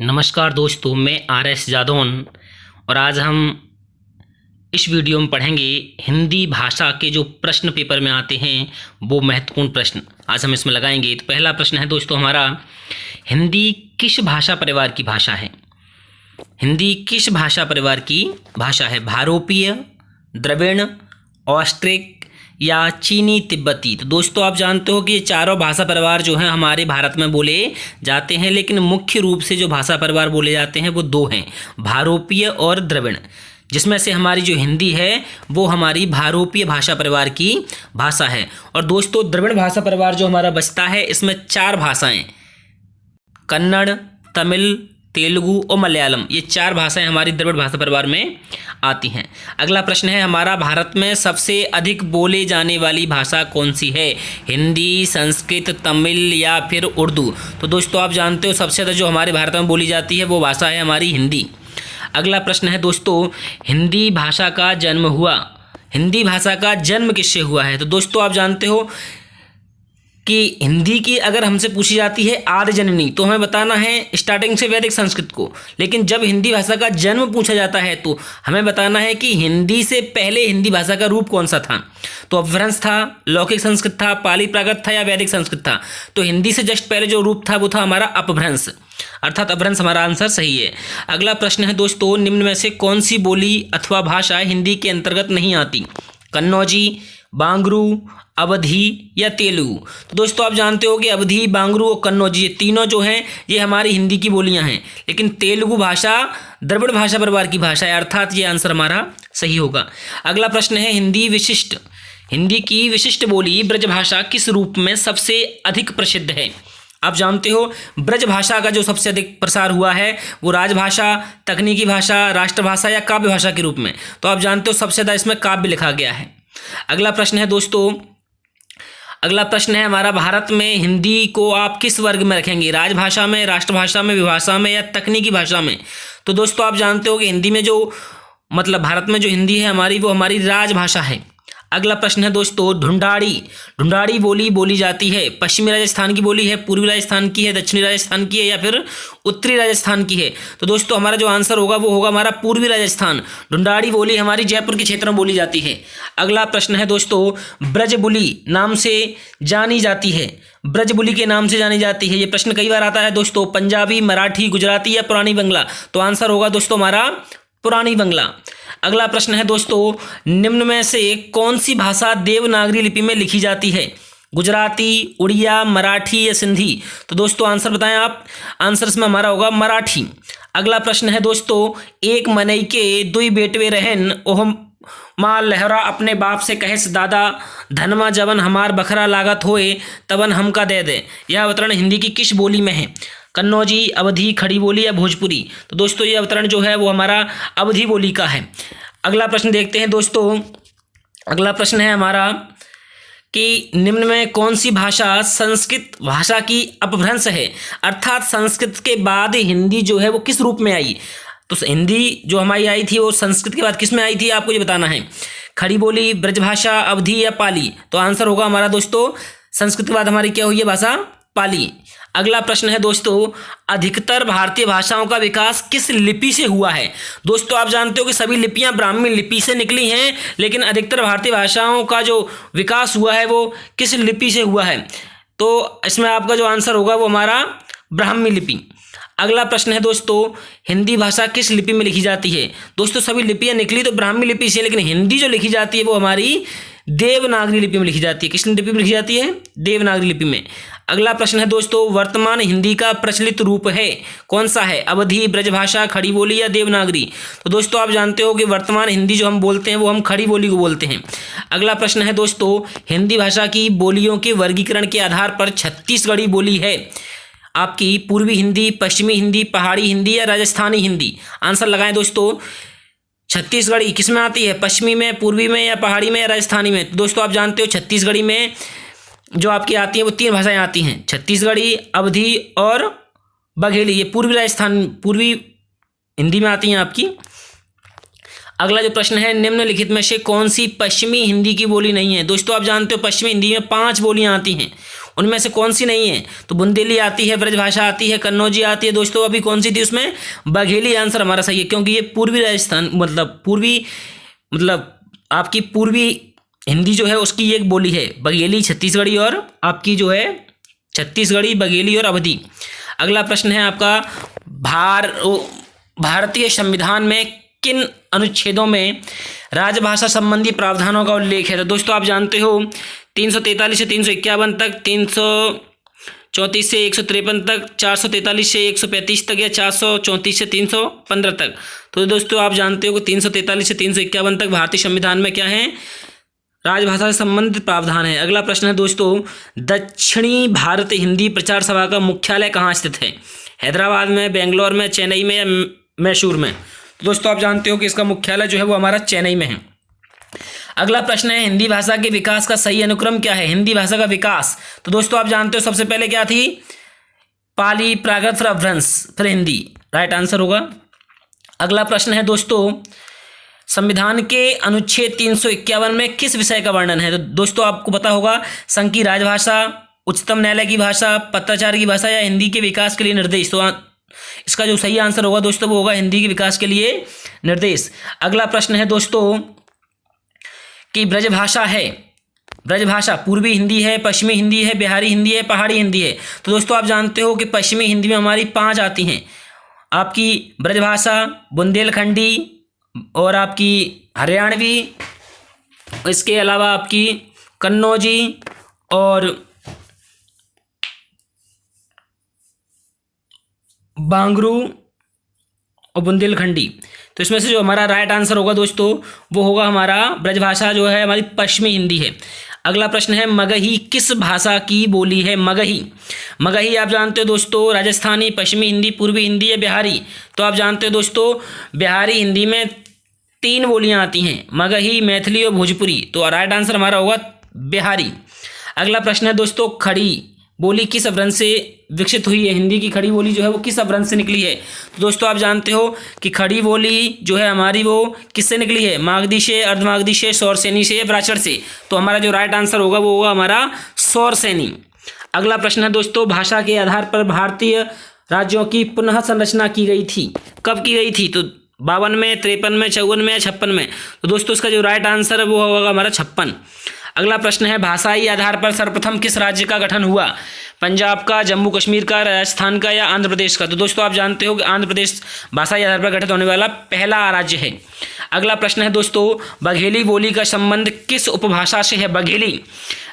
नमस्कार दोस्तों, मैं RS जादौन और आज हम इस वीडियो में पढ़ेंगे हिंदी भाषा के जो प्रश्न पेपर में आते हैं वो महत्वपूर्ण प्रश्न आज हम इसमें लगाएंगे। तो पहला प्रश्न है दोस्तों हमारा, हिंदी किस भाषा परिवार की भाषा है? हिंदी किस भाषा परिवार की भाषा है? भारोपीय, द्रविड़, ऑस्ट्रिक या चीनी तिब्बती? तो दोस्तों आप जानते हो कि ये चारों भाषा परिवार जो हैं हमारे भारत में बोले जाते हैं, लेकिन मुख्य रूप से जो भाषा परिवार बोले जाते हैं वो दो हैं, भारोपीय और द्रविड़, जिसमें से हमारी जो हिंदी है वो हमारी भारोपीय भाषा परिवार की भाषा है। और दोस्तों द्रविड़ भाषा परिवार जो हमारा बचता है इसमें चार भाषाएं, कन्नड़, तमिल, तेलुगु और मलयालम, ये चार भाषाएं हमारी द्रविड़ भाषा परिवार में आती हैं। अगला प्रश्न है हमारा, भारत में सबसे अधिक बोले जाने वाली भाषा कौन सी है? हिंदी, संस्कृत, तमिल या फिर उर्दू? तो दोस्तों आप जानते हो सबसे ज़्यादा जो हमारे भारत में बोली जाती है वो भाषा है हमारी हिंदी। अगला प्रश्न है दोस्तों, हिंदी भाषा का जन्म किससे हुआ है? तो दोस्तों आप जानते हो कि हिंदी की अगर हमसे पूछी जाती है आदि जननी, तो हमें बताना है स्टार्टिंग से वैदिक संस्कृत को, लेकिन जब हिंदी भाषा का जन्म पूछा जाता है तो हमें बताना है कि हिंदी से पहले हिंदी भाषा का रूप कौन सा था। तो अपभ्रंश था, लौकिक संस्कृत था, पाली प्राकृत था या वैदिक संस्कृत था? तो हिंदी से जस्ट पहले जो रूप था वो था हमारा अपभ्रंश, अर्थात अपभ्रंश हमारा आंसर सही है। अगला प्रश्न है दोस्तों, निम्न में से कौन सी बोली अथवा भाषा हिंदी के अंतर्गत नहीं आती? कन्नौजी, बांगरू, अवधी या तेलुगु? तो दोस्तों आप जानते हो कि अवधी, बांगरू और कन्नौजी ये तीनों जो हैं ये हमारी हिंदी की बोलियां हैं, लेकिन तेलुगु भाषा द्रविड़ भाषा परिवार की भाषा है, अर्थात ये आंसर हमारा सही होगा। अगला प्रश्न है, हिंदी की विशिष्ट बोली ब्रजभाषा किस रूप में सबसे अधिक प्रसिद्ध है? आप जानते हो ब्रजभाषा का जो सबसे अधिक प्रसार हुआ है वो राजभाषा, तकनीकी भाषा, राष्ट्रभाषा या काव्य भाषा के रूप में? तो आप जानते हो सबसे ज़्यादा इसमें काव्य लिखा गया है। अगला प्रश्न है दोस्तों, अगला प्रश्न है हमारा, भारत में हिंदी को आप किस वर्ग में रखेंगे? राजभाषा में, राष्ट्रभाषा में, विभाषा में या तकनीकी भाषा में? तो दोस्तों आप जानते हो कि हिंदी में जो भारत में जो हिंदी है हमारी वो हमारी राजभाषा है। अगला प्रश्न है दोस्तों, ढूंढाड़ी बोली जाती है, पश्चिमी राजस्थान की बोली है, पूर्वी राजस्थान की है, दक्षिणी राजस्थान की है या फिर उत्तरी राजस्थान की है? तो दोस्तों हमारा जो आंसर होगा वो होगा हमारा पूर्वी राजस्थान। ढूंढाड़ी बोली हमारी जयपुर के क्षेत्र में बोली जाती है। अगला प्रश्न है दोस्तों, ब्रजबुली नाम से जानी जाती है, ब्रजबुली के नाम से जानी जाती है, ये प्रश्न कई बार आता है दोस्तों, पंजाबी, मराठी, गुजराती या पुरानी बंगला? तो आंसर होगा दोस्तों हमारा पुरानी बंगला। अगला प्रश्न है दोस्तों, निम्न में से कौन सी भाषा देवनागरी लिपि में लिखी जाती है? गुजराती, उड़िया, मराठी या सिंधी? तो दोस्तों आंसर बताएं आप। आंसर इसमें हमारा होगा मराठी। अगला प्रश्न है दोस्तों, एक मनई के दुई बेटवे रहन, ओह माँ लहरा अपने बाप से कहेस दादा, धनमा जवन हमार बखरा लागत होए तवन हमका दे दे। यह अवतरण हिंदी की किस बोली में है? कन्नौजी, अवधी, खड़ी बोली या भोजपुरी? तो दोस्तों ये अवतरण जो है वो हमारा अवधी बोली का है। अगला प्रश्न देखते हैं दोस्तों, अगला प्रश्न है हमारा कि निम्न में कौन सी भाषा संस्कृत भाषा की अपभ्रंश है? अर्थात संस्कृत के बाद हिंदी जो है वो किस रूप में आई? तो हिंदी जो हमारी आई थी वो संस्कृत के बाद किस में आई थी आपको ये बताना है। खड़ी बोली, ब्रजभाषा, अवधी या पाली? तो आंसर होगा हमारा दोस्तों संस्कृत के बाद हमारी क्या हुई है भाषा? पाली। अगला प्रश्न है दोस्तों, अधिकतर भारतीय भाषाओं का विकास किस लिपि से हुआ है? दोस्तों आप जानते हो कि सभी लिपियां ब्राह्मी लिपि से निकली हैं, लेकिन अधिकतर भारतीय भाषाओं का जो विकास हुआ है वो किस लिपि से हुआ है? तो इसमें आपका जो आंसर होगा वो हमारा ब्राह्मी लिपि। अगला प्रश्न है दोस्तों, हिंदी भाषा किस लिपि में लिखी जाती है? दोस्तों सभी लिपियां निकली तो ब्राह्मी लिपि से, लेकिन हिंदी जो लिखी जाती है वो हमारी देवनागरी लिपि में लिखी जाती है। किस लिपि में लिखी जाती है? देवनागरी लिपि में। अगला प्रश्न है दोस्तों, वर्तमान हिंदी का प्रचलित रूप है कौन सा है? अवधी, ब्रजभाषा, खड़ी बोली या देवनागरी? तो दोस्तों आप जानते हो कि वर्तमान हिंदी जो हम बोलते हैं वो हम खड़ी बोली को बोलते हैं। अगला प्रश्न है दोस्तों, हिंदी भाषा की बोलियों के वर्गीकरण के आधार पर छत्तीसगढ़ी बोली है आपकी पूर्वी हिंदी, पश्चिमी हिंदी, पहाड़ी हिंदी या राजस्थानी हिंदी? आंसर लगाएं दोस्तों। छत्तीसगढ़ी किस में आती है? पश्चिमी में, पूर्वी में या पहाड़ी में या राजस्थानी में? तो दोस्तों आप जानते हो छत्तीसगढ़ी में जो आपकी आती है वो तीन भाषाएं आती हैं, छत्तीसगढ़ी, अवधी और बघेली, ये पूर्वी हिंदी में आती हैं आपकी। अगला जो प्रश्न है, निम्नलिखित में से कौन सी पश्चिमी हिंदी की बोली नहीं है? दोस्तों आप जानते हो पश्चिमी हिंदी में 5 बोलियां आती हैं, उनमें से कौन सी नहीं है? तो बुंदेली आती है, ब्रजभाषा आती है, कन्नौजी आती है। दोस्तों अभी कौन सी थी उसमें? बघेली आंसर हमारा सही है, क्योंकि ये पूर्वी राजस्थान मतलब आपकी पूर्वी हिंदी जो है उसकी एक बोली है, बघेली छत्तीसगढ़ी और आपकी जो है छत्तीसगढ़ी, बघेली और अवधी। अगला प्रश्न है आपका, भारतीय संविधान में किन अनुच्छेदों में राजभाषा संबंधी प्रावधानों का उल्लेख है? तो दोस्तों आप जानते हो 343 से 351 तक, 334 से 153 तक, 443 से 135 तक या 434 से 315 तक। तो दोस्तों आप जानते हो कि 343 से 351 तक भारतीय संविधान में क्या है? राजभाषा से संबंधित प्रावधान है। अगला प्रश्न है दोस्तों, दक्षिणी भारत हिंदी प्रचार सभा का मुख्यालय कहाँ स्थित है? हैदराबाद में, बेंगलोर में, चेन्नई में या मैसूर में? तो दोस्तों आप जानते हो कि इसका मुख्यालय जो है वो हमारा चेन्नई में है। अगला प्रश्न है, हिंदी भाषा के विकास का सही अनुक्रम क्या है? हिंदी भाषा का विकास, तो दोस्तों आप जानते हो सबसे पहले क्या थी? पाली, प्राकृत, फिर अपभ्रंश, फिर हिंदी, राइट आंसर होगा। अगला प्रश्न है दोस्तों, संविधान के अनुच्छेद 351 में किस विषय का वर्णन है? तो दोस्तों आपको पता होगा, संघ की राजभाषा, उच्चतम न्यायालय की भाषा, पत्राचार की भाषा या हिंदी के विकास के लिए निर्देश। तो इसका जो सही आंसर होगा दोस्तों वो होगा हिंदी के विकास के लिए निर्देश। अगला प्रश्न है दोस्तों कि ब्रजभाषा पूर्वी हिंदी है, पश्चिमी हिंदी है, बिहारी हिंदी है, पहाड़ी हिंदी है? तो दोस्तों आप जानते हो कि पश्चिमी हिंदी में हमारी 5 आती हैं, आपकी ब्रजभाषा, बुंदेलखंडी और आपकी हरियाणवी, इसके अलावा आपकी कन्नौजी और बांगरू और बुंदेलखंडी। तो इसमें से जो हमारा राइट आंसर होगा दोस्तों वो होगा हमारा ब्रजभाषा जो है हमारी पश्चिमी हिंदी है। अगला प्रश्न है, मगही किस भाषा की बोली है? मगही आप जानते हो दोस्तों, राजस्थानी, पश्चिमी हिंदी, पूर्वी हिंदी या बिहारी? तो आप जानते हो दोस्तों बिहारी हिंदी में 3 बोलियां आती हैं, मगही, मैथिली और भोजपुरी। तो राइट आंसर हमारा होगा बिहारी। अगला प्रश्न है दोस्तों, खड़ी बोली किस अपभ्रंश से विकसित हुई है? हिंदी की खड़ी बोली जो है वो किस अपभ्रंश से निकली है? तो दोस्तों आप जानते हो कि खड़ी बोली जो है हमारी वो किससे निकली है? मागधी से, अर्धमागधी से, सौरसेनी से या प्राचर से? तो हमारा जो राइट आंसर होगा वो होगा हमारा सौरसेनी। अगला प्रश्न है दोस्तों, भाषा के आधार पर भारतीय राज्यों की पुनः संरचना की गई थी, कब की गई थी? तो 52 में, 53 में, 54 में या 56 में? तो दोस्तों इसका जो राइट आंसर है वो होगा हमारा 56। अगला प्रश्न है, भाषाई आधार पर सर्वप्रथम किस राज्य का गठन हुआ? पंजाब का, जम्मू कश्मीर का, राजस्थान का या आंध्र प्रदेश का? तो दोस्तों आप जानते हो कि आंध्र प्रदेश भाषाई आधार पर गठित होने वाला पहला राज्य है। अगला प्रश्न है दोस्तों, बघेली बोली का संबंध किस उपभाषा से है? बघेली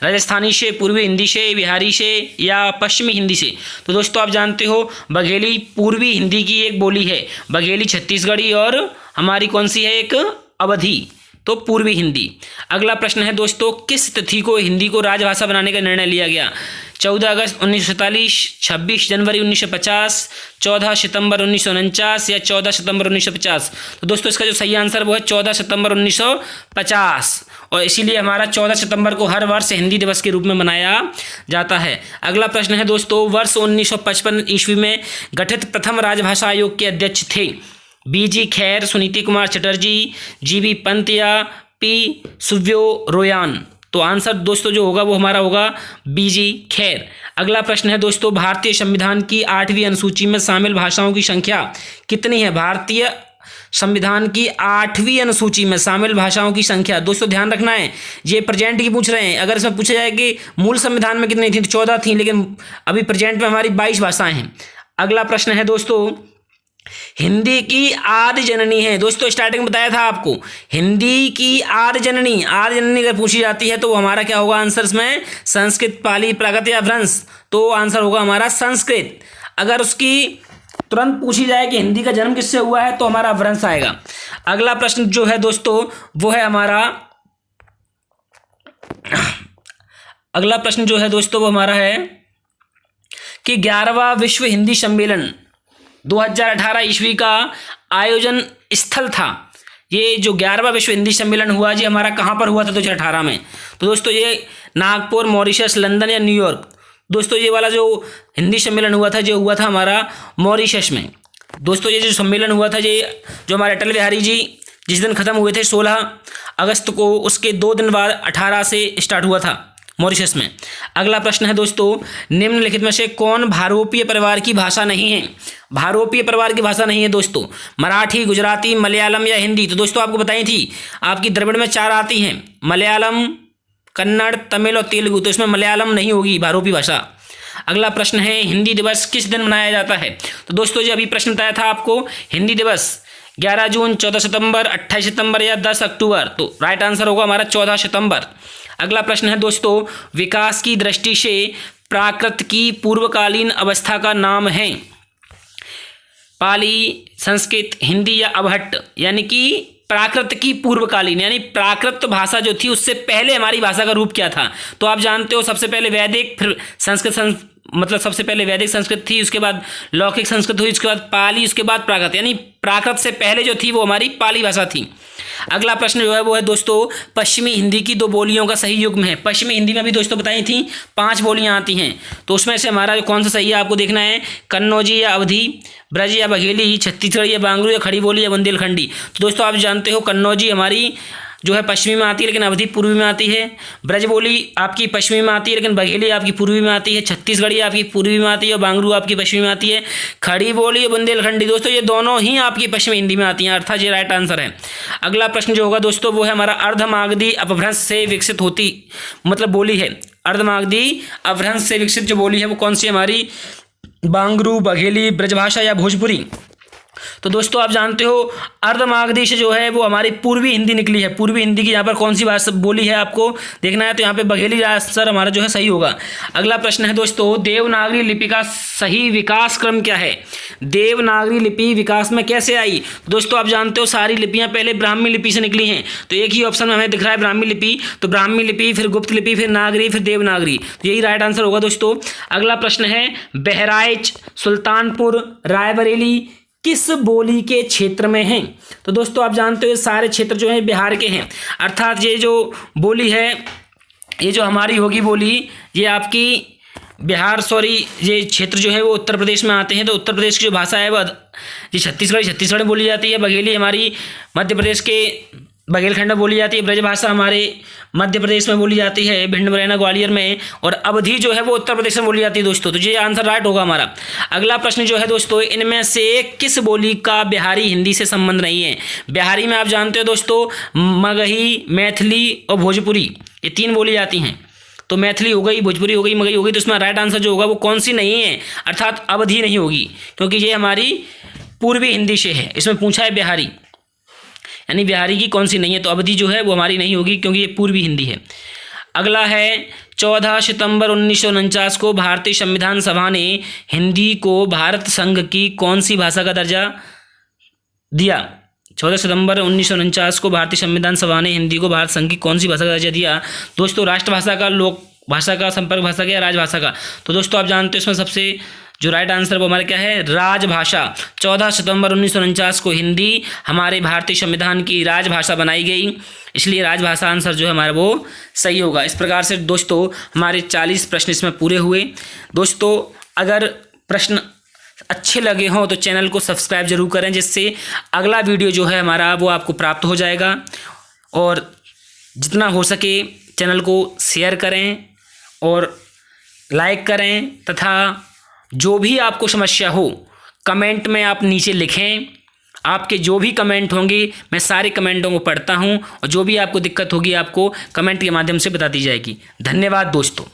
राजस्थानी से, पूर्वी हिंदी से, बिहारी से या पश्चिमी हिंदी से? तो दोस्तों आप जानते हो बघेली पूर्वी हिंदी की एक बोली है, बघेली छत्तीसगढ़ी और हमारी कौन सी है एक? अवधी, तो पूर्वी हिंदी। अगला प्रश्न है दोस्तों, किस तिथि को हिंदी को राजभाषा बनाने का निर्णय लिया गया? 14 अगस्त 1947, 26 जनवरी 1950, 14 सितंबर 1949 या 14 सितंबर 1950? तो दोस्तों इसका जो सही आंसर वो है 14 सितंबर 1950 और इसीलिए हमारा 14 सितंबर को हर वर्ष हिंदी दिवस के रूप में मनाया जाता है। अगला प्रश्न है दोस्तों, वर्ष 1955 ईस्वी में गठित प्रथम राजभाषा आयोग के अध्यक्ष थे? बीजी खैर, सुनीति कुमार चटर्जी, जीबी पंत या पी सुव्यो रोयान? तो आंसर दोस्तों जो होगा वो हमारा होगा बीजी खैर। अगला प्रश्न है दोस्तों, भारतीय संविधान की 8वीं अनुसूची में शामिल भाषाओं की संख्या कितनी है? भारतीय संविधान की 8वीं अनुसूची में शामिल भाषाओं की संख्या, दोस्तों ध्यान रखना है ये प्रेजेंट की पूछ रहे हैं। अगर इसमें पूछा जाए कि मूल संविधान में कितनी थी तो 14 थी, लेकिन अभी प्रेजेंट में हमारी 22 भाषाएं हैं। अगला प्रश्न है दोस्तों, हिंदी की आदि जननी है? दोस्तों स्टार्टिंग में बताया था आपको, हिंदी की आदि जननी अगर पूछी जाती है तो हमारा क्या होगा आंसर इसमें? संस्कृत, पाली, प्राकृत या अपभ्रंश? तो आंसर होगा हमारा संस्कृत। अगर उसकी तुरंत पूछी जाए कि हिंदी का जन्म किससे हुआ है तो हमारा अपभ्रंश आएगा। अगला प्रश्न जो है दोस्तों वो है हमारा, अगला प्रश्न जो है दोस्तों वो हमारा है कि 11वां विश्व हिंदी सम्मेलन 2018 ईस्वी का आयोजन स्थल था। ये जो 11वां विश्व हिंदी सम्मेलन हुआ जी हमारा कहाँ पर हुआ था 2018 में? तो दोस्तों ये नागपुर, मॉरिशस, लंदन या न्यूयॉर्क? दोस्तों ये वाला जो हिंदी सम्मेलन हुआ था जो हुआ था हमारा मॉरिशस में। दोस्तों ये जो सम्मेलन हुआ था ये जो हमारे अटल बिहारी जी जिस दिन ख़त्म हुए थे 16 अगस्त को, उसके 2 दिन बाद 18 से स्टार्ट हुआ था मॉरिशस में। अगला प्रश्न है दोस्तों, निम्नलिखित में से कौन भारोपीय परिवार की भाषा नहीं है? भारोपीय परिवार की भाषा नहीं है दोस्तों, मराठी, गुजराती, मलयालम या हिंदी। तो दोस्तों आपको बताई थी आपकी द्रविड़ में 4 आती हैं, मलयालम, कन्नड़, तमिल और तेलुगु। तो इसमें मलयालम नहीं होगी भारोपी भाषा। अगला प्रश्न है, हिंदी दिवस किस दिन मनाया जाता है? तो दोस्तों जो अभी प्रश्न बताया था आपको, हिंदी दिवस 11 जून, 14 सितंबर, 28 सितंबर या 10 अक्टूबर। तो राइट आंसर होगा हमारा 14 सितंबर। अगला प्रश्न है दोस्तों, विकास की दृष्टि से प्राकृत की पूर्वकालीन अवस्था का नाम है? पाली, संस्कृत, हिंदी या अवहट्ट। यानी कि प्राकृत की पूर्वकालीन यानी प्राकृत भाषा जो थी उससे पहले हमारी भाषा का रूप क्या था? तो आप जानते हो सबसे पहले वैदिक, फिर संस्कृत, मतलब सबसे पहले वैदिक संस्कृत थी, उसके बाद लौकिक संस्कृत हुई, उसके बाद पाली, उसके बाद प्राकृत। यानी प्राकृत से पहले जो थी वो हमारी पाली भाषा थी। अगला प्रश्न जो है वो है दोस्तों, पश्चिमी हिंदी की 2 बोलियों का सही युग्म है? पश्चिमी हिंदी में भी दोस्तों बताई थी 5 बोलियां आती हैं, तो उसमें से हमारा कौन सा सही है आपको देखना है। कन्नौजी या अवधी, ब्रज या बघेली, छत्तीसगढ़ी या बांगरू या खड़ी बोली या बुंदेलखंडी। तो दोस्तों आप जानते हो कन्नौजी हमारी जो है पश्चिमी में आती है लेकिन अवधी पूर्वी में आती है, ब्रज बोली आपकी पश्चिमी में आती है लेकिन बघेली आपकी पूर्वी में आती है, छत्तीसगढ़ी आपकी पूर्वी में आती है और बांगरू आपकी पश्चिमी में आती है, खड़ी बोली और बुंदेलखंडी दोस्तों ये दोनों ही आपकी पश्चिमी हिंदी में आती हैं, अर्थात ये राइट आंसर है। अगला प्रश्न जो होगा दोस्तों वो है हमारा, अर्धमागधी अपभ्रंश से विकसित होती मतलब बोली है, अर्धमागधी अपभ्रंश से विकसित जो बोली है वो कौन सी हमारी? बांगरू, बघेली, ब्रजभाषा या भोजपुरी। तो दोस्तों आप जानते हो अर्धमागधी से जो है वो हमारी पूर्वी हिंदी निकली है। पूर्वी हिंदी की यहाँ पर कौन सी भाषा बोली है आपको देखना है, तो यहाँ पे बघेली आंसर हमारा जो है सही होगा। अगला प्रश्न है दोस्तों, देवनागरी लिपि का सही विकास क्रम क्या है? देवनागरी लिपि विकास में कैसे आई? दोस्तों आप जानते हो सारी लिपियाँ पहले ब्राह्मी लिपि से निकली हैं, तो एक ही ऑप्शन में हमें दिख रहा है ब्राह्मी लिपि, तो ब्राह्मी लिपि, फिर गुप्त लिपि, फिर नागरी, फिर देवनागरी, तो यही राइट आंसर होगा दोस्तों। अगला प्रश्न है, बहराइच, सुल्तानपुर, रायबरेली किस बोली के क्षेत्र में हैं? तो दोस्तों आप जानते हो ये सारे क्षेत्र जो हैं बिहार के हैं, अर्थात ये जो बोली है ये जो हमारी होगी बोली ये आपकी बिहार ये क्षेत्र जो है वो उत्तर प्रदेश में आते हैं। तो उत्तर प्रदेश की जो भाषा है वो ये छत्तीसगढ़ी बोली जाती है, बघेली हमारी मध्य प्रदेश के बघेलखंड में बोली जाती है, ब्रजभाषा हमारे मध्य प्रदेश में बोली जाती है, भिंड, मुरैना, ग्वालियर में, और अवधी जो है वो उत्तर प्रदेश में बोली जाती है दोस्तों। तो ये आंसर राइट होगा हमारा। अगला प्रश्न जो है दोस्तों, इनमें से किस बोली का बिहारी हिंदी से संबंध नहीं है? बिहारी में आप जानते हो दोस्तों मगही, मैथिली और भोजपुरी, ये 3 बोली जाती हैं। तो मैथिली हो गई, भोजपुरी हो गई, मगही हो गई, तो इसमें राइट आंसर जो होगा वो कौन सी नहीं है, अर्थात अवधी नहीं होगी, क्योंकि ये हमारी पूर्वी हिंदी से है। इसमें पूछा है बिहारी, यानी बिहारी की कौन सी नहीं है, तो अवधी जो है वो हमारी नहीं होगी क्योंकि ये पूर्वी हिंदी है। अगला है, 14 सितंबर 1949 को भारतीय संविधान सभा ने हिंदी को भारत संघ की कौन सी भाषा का दर्जा दिया? 14 सितंबर 1949 को भारतीय संविधान सभा ने हिंदी को भारत संघ की कौन सी भाषा का दर्जा दिया? दोस्तों राष्ट्रभाषा का, लोक भाषा का, संपर्क भाषा का या राजभाषा का? तो दोस्तों आप जानते हो इसमें सबसे जो राइट आंसर वो हमारे क्या है? राजभाषा। 14 सितंबर 1949 को हिंदी हमारे भारतीय संविधान की राजभाषा बनाई गई, इसलिए राजभाषा आंसर जो है हमारा वो सही होगा। इस प्रकार से दोस्तों हमारे 40 प्रश्न इसमें पूरे हुए। दोस्तों अगर प्रश्न अच्छे लगे हों तो चैनल को सब्सक्राइब जरूर करें, जिससे अगला वीडियो जो है हमारा वो आपको प्राप्त हो जाएगा, और जितना हो सके चैनल को शेयर करें और लाइक करें, तथा जो भी आपको समस्या हो कमेंट में आप नीचे लिखें। आपके जो भी कमेंट होंगे मैं सारे कमेंटों को पढ़ता हूं, और जो भी आपको दिक्कत होगी आपको कमेंट के माध्यम से बता दी जाएगी। धन्यवाद दोस्तों।